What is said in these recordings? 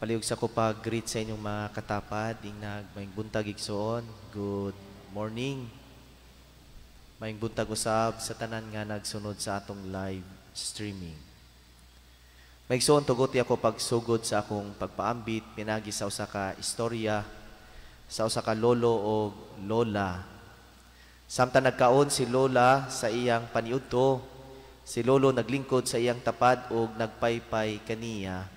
Palihog sa ko pag-greet sa inyong mga katapad, maing buntag igsoon. Good morning. Maing buntag usab sa tanan nga nagsunod sa atong live streaming. Maigsoon tugot ako pagsugod sa akong pagpaambit pinagi sa usa ka istorya sa usa ka lolo o lola. Samtang nagkaon si lola sa iyang paniudto, si lolo naglingkod sa iyang tapad ug nagpaypay kaniya.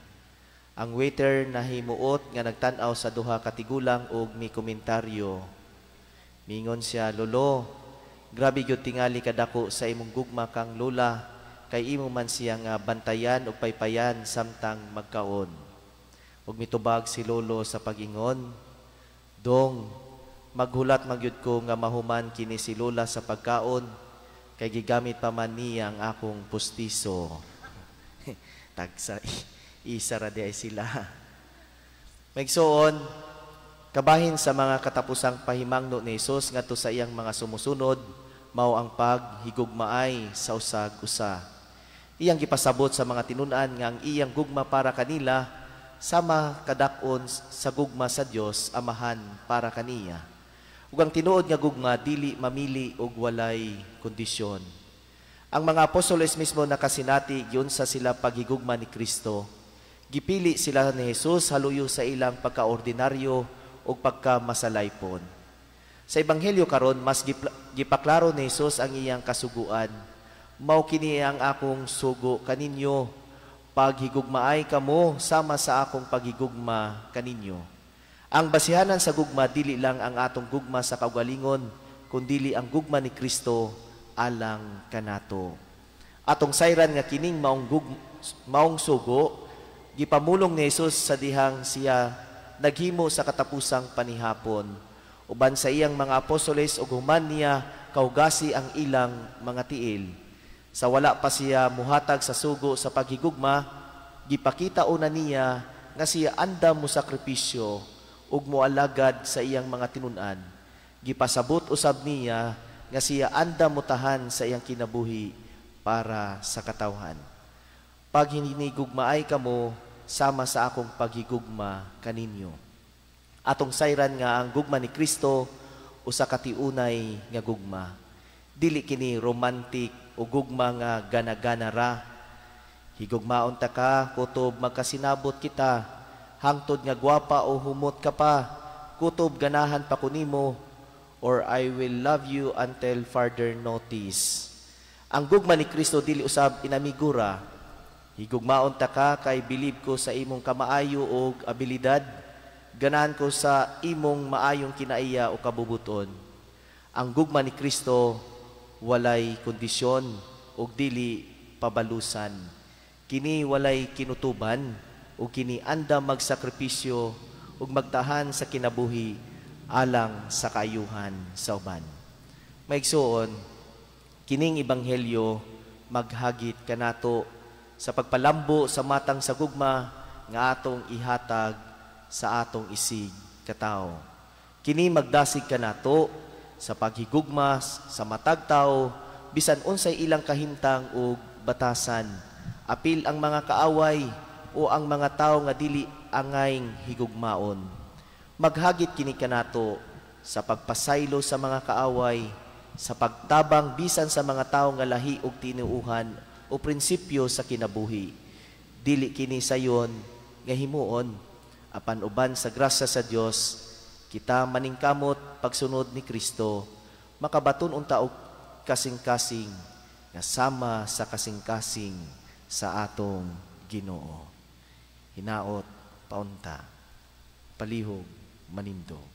Ang waiter na himuot nga nagtan-aw sa duha ka tigulang ug mi komentaryo. Mingon siya, "Lolo, grabe gyud tingali kadako sa imong gugma kang lola, kay imo man siya nga bantayan ug paypayan samtang magkaon." Ug mitubag si lolo sa pagingon, "Dong, maghulat magyud ko nga mahuman kini si lola sa pagkaon, kay gigamit pa man niya ang akong pustiso." Tagsa isara di ay sila. Maigsoon, kabahin sa mga katapusang pahimangno ni Jesus ngadto sa iyang mga sumusunod, mao ang paghigugmaay sa usag-usa. Iyang gipasabot sa mga tinunan nga ang iyang gugma para kanila sama kadakon sa gugma sa Dios Amahan para kaniya. Ug ang tinuod nga gugma dili mamili og walay kondisyon. Ang mga apostoles mismo nakasinati giunsa sila paghigugma ni Kristo. Gipili sila ni Jesus haluyo sa ilang pagkaordinaryo o pagkamasalaypon. Sa Ebanghelyo karon mas gipaklaro ni Jesus ang iyang kasuguan. Mao kini ang akong sugo kaninyo, paghigugmaay kamo sama sa akong paghigugma kaninyo. Ang basihanan sa gugma dili lang ang atong gugma sa kaugalingon, kundi ang gugma ni Kristo alang kanato. Atong sayran nga kining maong sugo gipamulong ni Jesus sa dihang siya naghimo sa katapusang panihapon. Uban sa iyang mga apostoles ug human niya kahugasi ang ilang mga tiil. Sa wala pa siya muhatag sa sugo sa paghigugma, gipakita una niya nga siya andam mo sakripisyo ug moalagad sa iyang mga tinun-an. Gipasabot usab niya nga siya andam mutahan sa iyang kinabuhi para sa katawhan. Pag hinigugmaay kamo sama sa akong paghigugma kaninyo. Atong sayran nga ang gugma ni Kristo usa ka tiunay nga gugma. Dili kini romantic o gugma nga gana-gana ra. Higugmaon ta ka kutob magkasinabot kita, hangtod nga gwapa o humot ka pa, kutob ganahan pa kunimo, or I will love you until further notice. Ang gugma ni Kristo dili usab inamigura. Higugmaon ta ka kay bilib ko sa imong kamaayo o abilidad, ganahan ko sa imong maayong kinaiya o kabubuton. Ang gugma ni Kristo walay kondisyon o dili pabalusan. Kini walay kinutuban o kini andam magsakripisyo o magtahan sa kinabuhi alang sa kaayuhan sa uban. Maigsoon, kining ebanghelyo maghagit kanato sa pagpalambo sa matang sa gugma nga atong ihatag sa atong isig katao. Kini magdasig kanato sa paghigugma sa matag tao bisan unsay ilang kahimtang ug batasan, apil ang mga kaaway o ang mga tao nga dili angayng higugmaon. Maghagit kini kanato sa pagpasaylo sa mga kaaway, sa pagtabang bisan sa mga tao nga lahi ug tinuuhan o prinsipyo sa kinabuhi. Dili kini sayon nga himuon, apan uban sa grasya sa Dios, kita maningkamot pagsunod ni Kristo, makabaton unta og kasing-kasing nga sama sa kasing-kasing sa atong Ginoo. Hinaot paunta, palihog manindog.